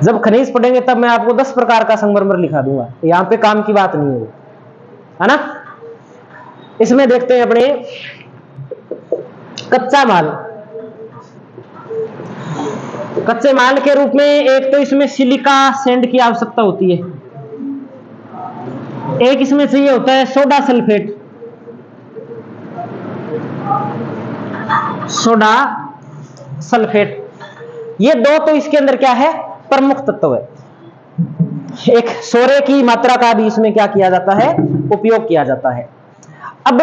जब खनिज पढ़ेंगे तब मैं आपको 10 प्रकार का संगमरमर लिखा दूंगा, यहां पे काम की बात नहीं है ना। इसमें देखते हैं अपने कच्चा माल। कच्चे माल के रूप में एक तो इसमें सिलिका सैंड की आवश्यकता होती है, एक इसमें चाहिए होता है सोडा सल्फेट। सोडा सल्फेट, ये दो तो इसके अंदर क्या है? प्रमुख तत्व है। एक सोरे की मात्रा का भी इसमें क्या किया जाता है? उपयोग किया जाता है। अब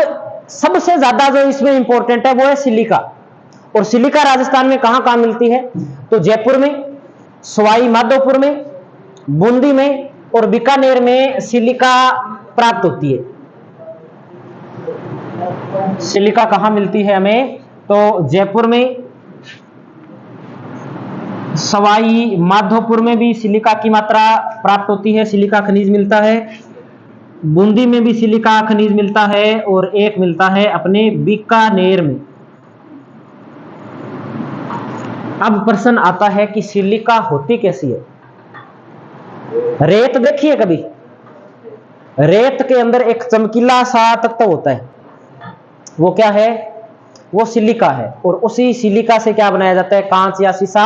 सबसे ज्यादा जो इसमें इंपॉर्टेंट है वो है सिलिका। और सिलिका राजस्थान में कहां कहां मिलती है? तो जयपुर में, सवाई माधोपुर में, बूंदी में और बीकानेर में सिलिका प्राप्त होती है। सिलिका कहां मिलती है हमें? तो जयपुर में, सवाई माधोपुर में भी सिलिका की मात्रा प्राप्त होती है, सिलिका खनिज मिलता है। बूंदी में भी सिलिका खनिज मिलता है, और एक मिलता है अपने बीकानेर में। अब प्रश्न आता है कि सिलिका होती कैसी है? रेत देखिए कभी? रेत के अंदर एक चमकीला सा तत्व होता है, वो क्या है? वो सिलिका है। और उसी सिलिका से क्या बनाया जाता है? कांच या शीशा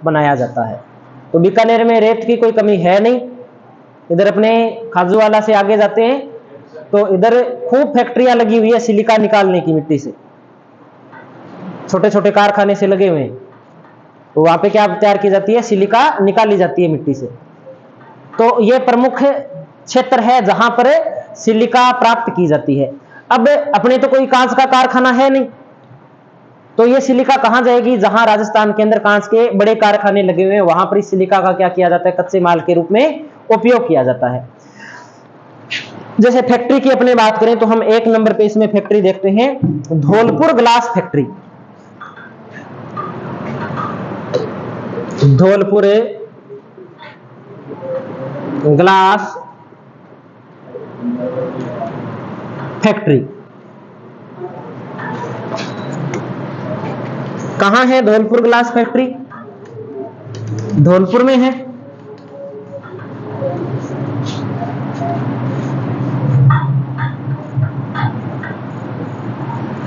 बनाया जाता है। तो बीकानेर में रेत की कोई कमी है नहीं। इधर अपने खाजूवाला से आगे जाते हैं तो इधर खूब फैक्ट्रियां लगी हुई है सिलिका निकालने की, मिट्टी से छोटे छोटे कारखाने से लगे हुए हैं। तो वहां पे क्या तैयार की जाती है, सिलिका निकाली जाती है मिट्टी से। तो ये प्रमुख क्षेत्र है जहां पर सिलिका प्राप्त की जाती है। अब अपने तो कोई कांच का कारखाना है नहीं, तो ये सिलिका कहां जाएगी, जहां राजस्थान के अंदर कांच के बड़े कारखाने लगे हुए हैं वहां पर इस सिलिका का क्या किया जाता है, कच्चे माल के रूप में उपयोग किया जाता है। जैसे फैक्ट्री की अपने बात करें तो हम 1 नंबर पे इसमें फैक्ट्री देखते हैं, Dholpur glass factory. Dholpur glass factory कहां है? धौलपुर ग्लास फैक्ट्री धौलपुर में है।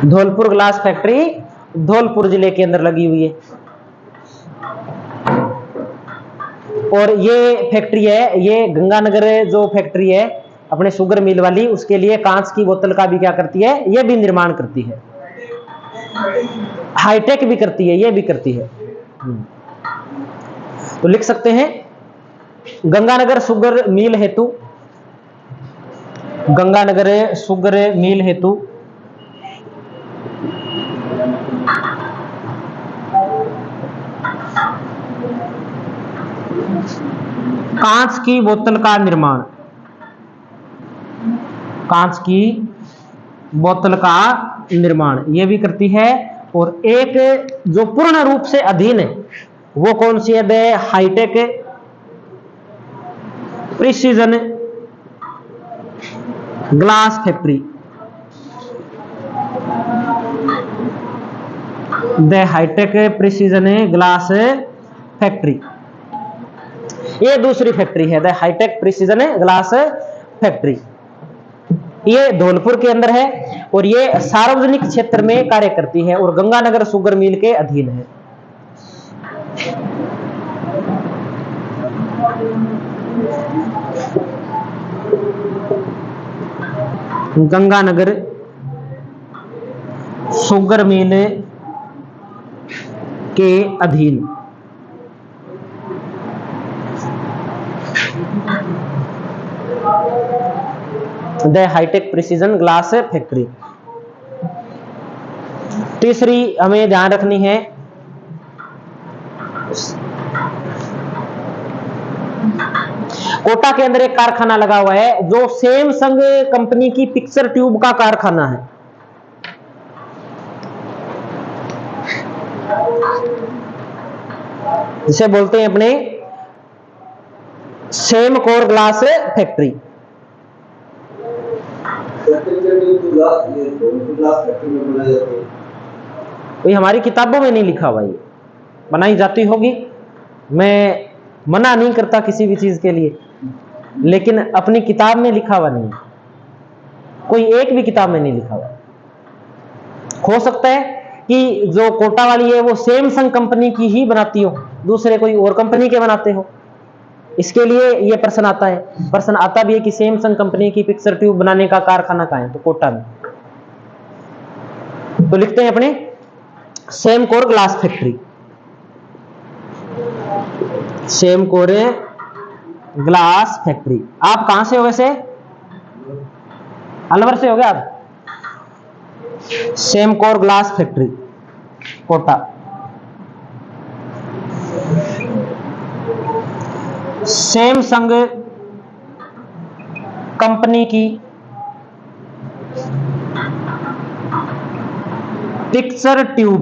धौलपुर ग्लास फैक्ट्री धौलपुर जिले के अंदर लगी हुई है। और ये फैक्ट्री है, ये गंगानगर जो फैक्ट्री है अपने शुगर मिल वाली, उसके लिए कांच की बोतल का भी क्या करती है, ये भी निर्माण करती है। हाईटेक भी करती है, ये भी करती है। तो लिख सकते हैं गंगानगर शुगर मिल हेतु, गंगानगर शुगर मिल हेतु कांच की बोतल का निर्माण, कांच की बोतल का निर्माण ये भी करती है। और एक जो पूर्ण रूप से अधीन है वो कौन सी है? The hitech precision glass factory, the hitech precision glass factory, ये दूसरी फैक्ट्री है the hitech precision glass factory. ये धौलपुर के अंदर है और ये सार्वजनिक क्षेत्र में कार्य करती है और गंगानगर शुगर मिल के अधीन है। गंगानगर शुगर मिल के अधीन। The hitech precision glass factory. तीसरी हमें ध्यान रखनी है, कोटा के अंदर एक कारखाना लगा हुआ है जो सैमसंग कंपनी की पिक्चर ट्यूब का कारखाना है। जिसे बोलते हैं अपने सेमकोर ग्लास फैक्ट्री। ये हमारी किताबों में नहीं लिखा हुआ, ये बनाई जाती होगी, मैं मना नहीं करता किसी भी चीज के लिए, लेकिन अपनी किताब में लिखा हुआ नहीं, कोई एक भी किताब में नहीं लिखा हुआ। हो सकता है कि जो कोटा वाली है वो सैमसंग कंपनी की ही बनाती हो, दूसरे कोई और कंपनी के बनाते हो, इसके लिए ये प्रश्न आता है। प्रश्न आता भी है कि सैमसंग कंपनी की पिक्चर ट्यूब बनाने का कारखाना कहाँ है, तो कोटा में। तो लिखते हैं अपने Semcor glass factory, Semcor glass factory. आप कहां से हो वैसे? अलवर से हो गया आप? Samcor glass factory Kota. Samsung company की पिक्चर ट्यूब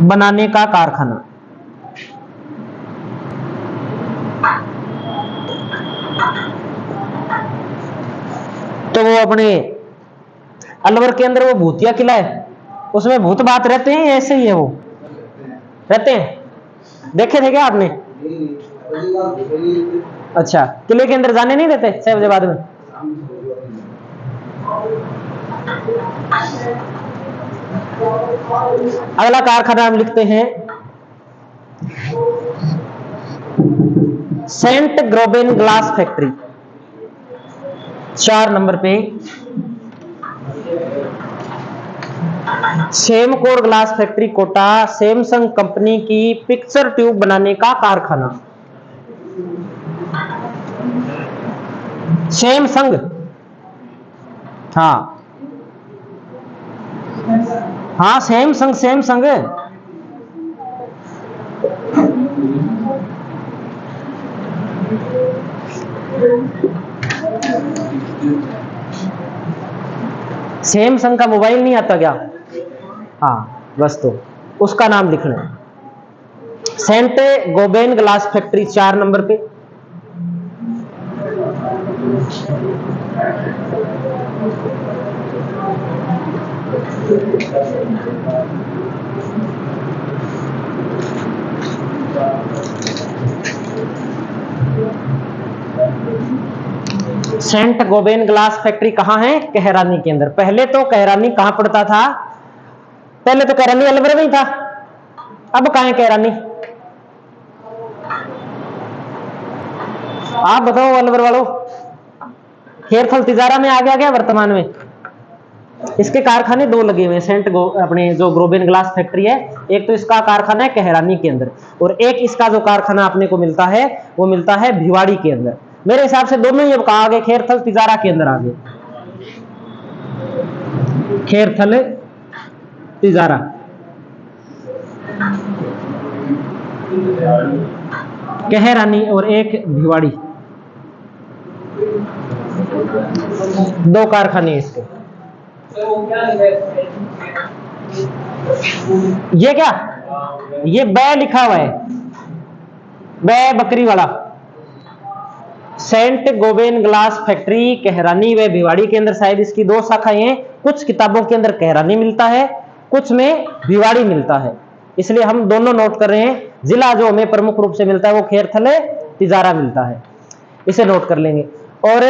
बनाने का कारखाना। तो वो अपने अलवर के अंदर वो भूतिया किला है, उसमें भूत बात रहते हैं, ऐसे ही है वो रहते हैं? देखे थे क्या आपने? अच्छा, किले के अंदर जाने नहीं देते 6 बजे बाद में? अगला कारखाना हम लिखते हैं Saint Gobain glass factory. 4 number पे Samcor glass factory Kota Samsung company की पिक्चर ट्यूब बनाने का कारखाना। सैमसंग, हाँ हाँ सैमसंग सैमसंग। सैमसंग का मोबाइल नहीं आता क्या? हाँ बस, तो उसका नाम लिखना है। Saint Gobain glass factory 4 number पे। सेंट गोबेन ग्लास फैक्ट्री कहां है? कहरानी के अंदर। पहले तो कहरानी कहां पड़ता था? पहले तो कहरानी अलवर में ही था, अब कहां है कहरानी? आप बताओ अलवर वालों। खेरथल तिजारा में आ गया वर्तमान में। इसके कारखाने 2 लगे हुए हैं अपने जो गोबेन ग्लास फैक्ट्री है, एक तो इसका कारखाना है कहरानी के अंदर, और एक इसका जो कारखाना अपने को मिलता है वो मिलता है भिवाड़ी के अंदर। मेरे हिसाब से दोनों ही अब कहा आगे खेरथल तिजारा के अंदर आ गए। खेरथल तिजारा, कहरानी और एक भिवाड़ी, 2 कारखाने इसके। ये क्या, ये बै लिखा हुआ है, बै बकरी वाला। Saint Gobain glass factory Kahrani व भिवाड़ी के अंदर शायद इसकी 2 शाखाएं हैं। कुछ किताबों के अंदर कहरानी मिलता है, कुछ में भिवाड़ी मिलता है, इसलिए हम दोनों नोट कर रहे हैं। जिला जो हमें प्रमुख रूप से मिलता है वो खेरथल तिजारा मिलता है, इसे नोट कर लेंगे। और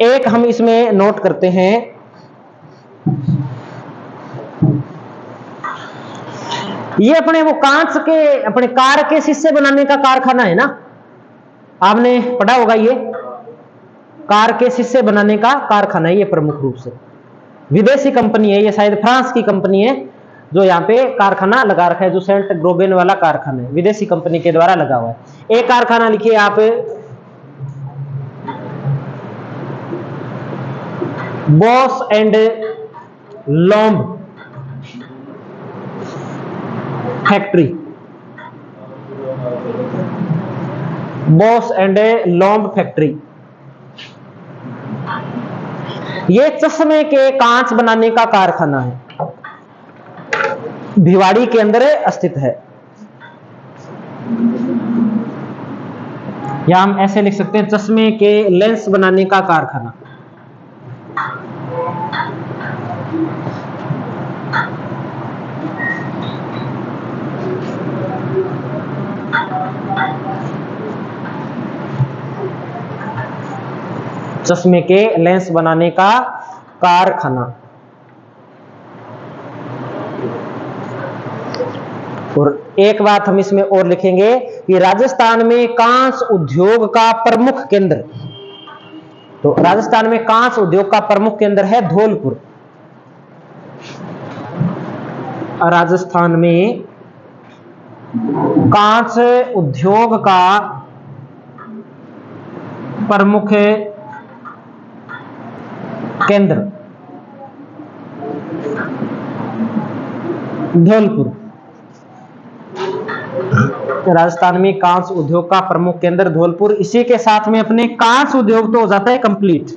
एक हम इसमें नोट करते हैं, ये अपने वो कांच के अपने कार के शीशे बनाने का कारखाना है ना, आपने पढ़ा होगा। ये कार के शीशे बनाने का कारखाना है ये प्रमुख रूप से। विदेशी कंपनी है ये, शायद फ्रांस की कंपनी है जो यहाँ पे कारखाना लगा रखा है, जो सेंट गोबेन वाला कारखाना है, विदेशी कंपनी के द्वारा लगा हुआ है। एक कारखाना लिखिए आप, boss and Lomb factory, boss and Lomb factory. ये चश्मे के कांच बनाने का कारखाना है, भिवाड़ी के अंदर स्थित है। या हम ऐसे लिख सकते हैं, चश्मे के लेंस बनाने का कारखाना। चश्मे के लेंस बनाने का कारखाना। और एक बात हम इसमें और लिखेंगे कि राजस्थान में कांच उद्योग का प्रमुख केंद्र, तो राजस्थान में कांच उद्योग का प्रमुख केंद्र है धौलपुर। राजस्थान में कांच उद्योग का प्रमुख केंद्र धौलपुर। राजस्थान में कांच उद्योग का प्रमुख केंद्र धौलपुर। इसी के साथ में अपने कांच उद्योग तो हो जाता है कंप्लीट,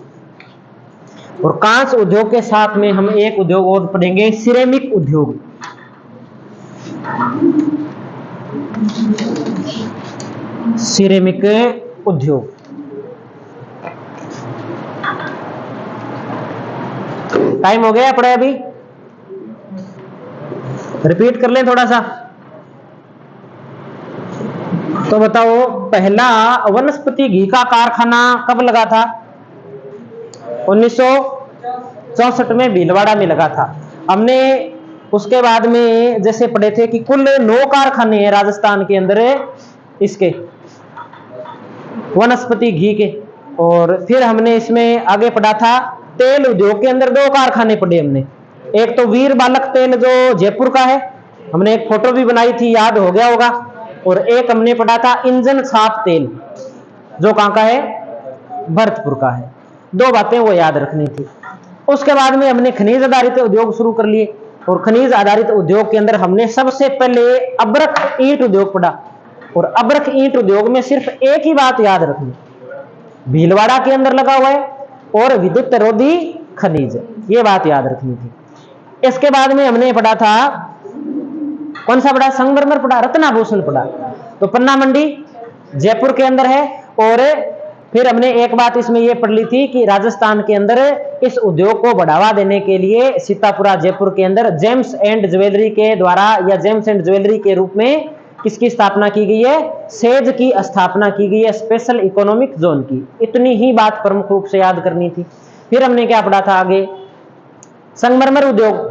और कांच उद्योग के साथ में हम एक उद्योग और पढ़ेंगे, सिरेमिक उद्योग। सिरेमिक उद्योग। टाइम हो गया पढ़े, अभी रिपीट कर लें थोड़ा सा। तो बताओ, पहला वनस्पति घी का कारखाना कब लगा था? 1964 में भीलवाड़ा में लगा था। हमने उसके बाद में जैसे पढ़े थे कि कुल 9 कारखाने हैं राजस्थान के अंदर इसके वनस्पति घी के। और फिर हमने इसमें आगे पढ़ा था तेल उद्योग के अंदर 2 कारखाने पढ़े हमने। एक तो वीर बालक तेल जो जयपुर का है, हमने एक फोटो भी बनाई थी, याद हो गया होगा। और एक हमने पढ़ा था इंजन छाप तेल, जो कहां का है, भरतपुर का है। 2 बातें वो याद रखनी थी। उसके बाद में हमने खनिज आधारित उद्योग शुरू कर लिए, और खनिज आधारित उद्योग के अंदर हमने सबसे पहले अब्रक ईंट उद्योग पढ़ा। और अब्रक ईंट उद्योग में सिर्फ एक ही बात याद रखनी, भीलवाड़ा के अंदर लगा हुआ है और विद्युत रोधी खनिज, ये बात याद रखनी थी। इसके बाद में हमने पढ़ा था, कौन सा पढ़ा, संगमरमर पढ़ा, रत्नाभूषण पढ़ा। तो पन्ना मंडी जयपुर के अंदर है। और फिर हमने एक बात इसमें यह पढ़ ली थी कि राजस्थान के अंदर इस उद्योग को बढ़ावा देने के लिए सीतापुरा जयपुर के अंदर जेम्स एंड ज्वेलरी के द्वारा, या जेम्स एंड ज्वेलरी के रूप में किसकी स्थापना की गई है, सेज की स्थापना की गई है, स्पेशल इकोनॉमिक जोन की। इतनी ही बात प्रमुख रूप से याद करनी थी। फिर हमने क्या पढ़ा था आगे, संगमरमर उद्योग।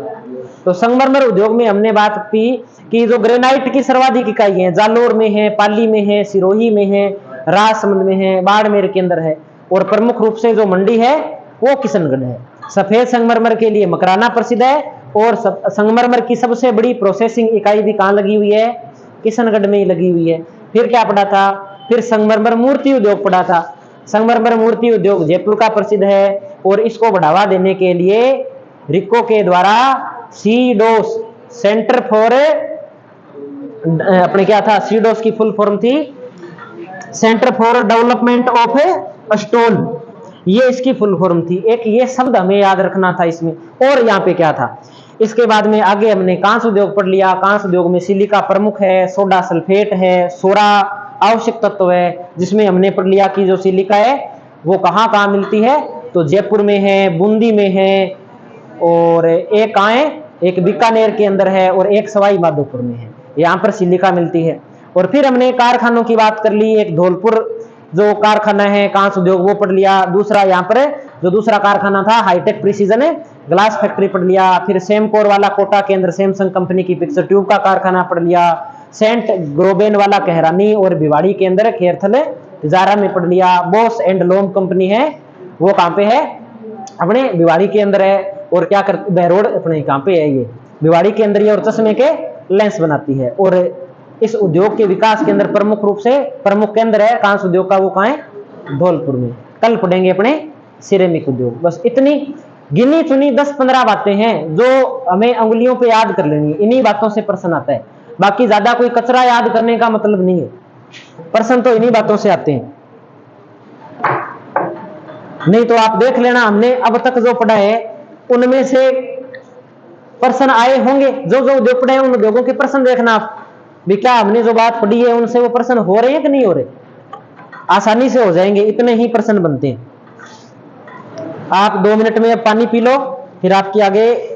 तो संगमरमर उद्योग में हमने बात की कि जो ग्रेनाइट की सर्वाधिक इकाई है, जालोर में है, पाली में है, सिरोही में है, राजसमंद में है, बाड़मेर के अंदर है। और प्रमुख रूप से जो मंडी है वो किशनगढ़ है। सफेद संगमरमर के लिए मकराना प्रसिद्ध है, और संगमरमर की सबसे बड़ी प्रोसेसिंग इकाई भी कहां लगी हुई है, किशनगढ़ में ही लगी हुई है। फिर क्या पढ़ा था, फिर संगमरमर मूर्ति उद्योग पढ़ा था। संगमरमर मूर्ति उद्योग जयपुर का प्रसिद्ध है, और इसको बढ़ावा देने के लिए रिको के द्वारा सीडोस, सेंटर फॉर, अपने क्या था, सीडोस की फुल फॉर्म थी centre for development of stone, ये इसकी फुल फॉर्म थी। एक ये शब्द हमें याद रखना था इसमें। और यहाँ पे क्या था, इसके बाद में आगे हमने कांस उद्योग पढ़ लिया। कांस उद्योग में सिलिका प्रमुख है, सोडा सल्फेट है, सोरा आवश्यक तत्व है, जिसमें हमने पढ़ लिया कि जो सिलिका है वो कहाँ कहाँ मिलती है, तो जयपुर में है, बूंदी में है, और एक कहाँ है, एक बीकानेर के अंदर है, और एक सवाई माधोपुर में है, यहाँ पर सिलिका मिलती है। और फिर हमने कारखानों की बात कर ली, एक धौलपुर जो कारखाना है कांस उद्योग वो पढ़ लिया। दूसरा यहाँ पर जो दूसरा कारखाना था हाईटेक प्रिसीजन ग्लास फैक्ट्री पढ़ लिया। फिर सेमकोर वाला कोटा के अंदर सैमसंग कंपनी की पिक्चर ट्यूब का कारखाना पढ़ लिया। सेंट ग्रोबेन वाला कहरानी और भिवाड़ी के अंदर खेरथल तिजारा में पढ़ लिया। बॉस एंड लोम कंपनी है, वो कहाँ पे है, अपने भिवाड़ी के अंदर है। और क्या कर, बहरोड अपने कहाँ पे है, ये भिवाड़ी के अंदर, ये और चश्मे के लेंस बनाती है। और इस उद्योग के विकास के अंदर प्रमुख रूप से प्रमुख केंद्र है कांस उद्योग का, वो कहाँ है, धौलपुर में। कल पढ़ेंगे अपने सिरेमिक उद्योग। बस इतनी गिनी चुनी 10-15 बातें हैं जो हमें अंगुलियों पे याद कर लेनी है। इन्हीं बातों से प्रश्न आता है, बाकी ज्यादा कोई कचरा याद करने का मतलब नहीं है। प्रश्न तो इन्हीं बातों से आते हैं। नहीं तो आप देख लेना, हमने अब तक जो पढ़ा है उनमें से प्रश्न आए होंगे। जो जो उद्योग पढ़े हैं उन उद्योगों के प्रश्न देखना आप भी, क्या हमने जो बात पढ़ी है उनसे वो प्रश्न हो रहे हैं कि नहीं हो रहे। आसानी से हो जाएंगे, इतने ही प्रश्न बनते हैं। आप 2 मिनट में अब पानी पी लो, फिर आपकी आगे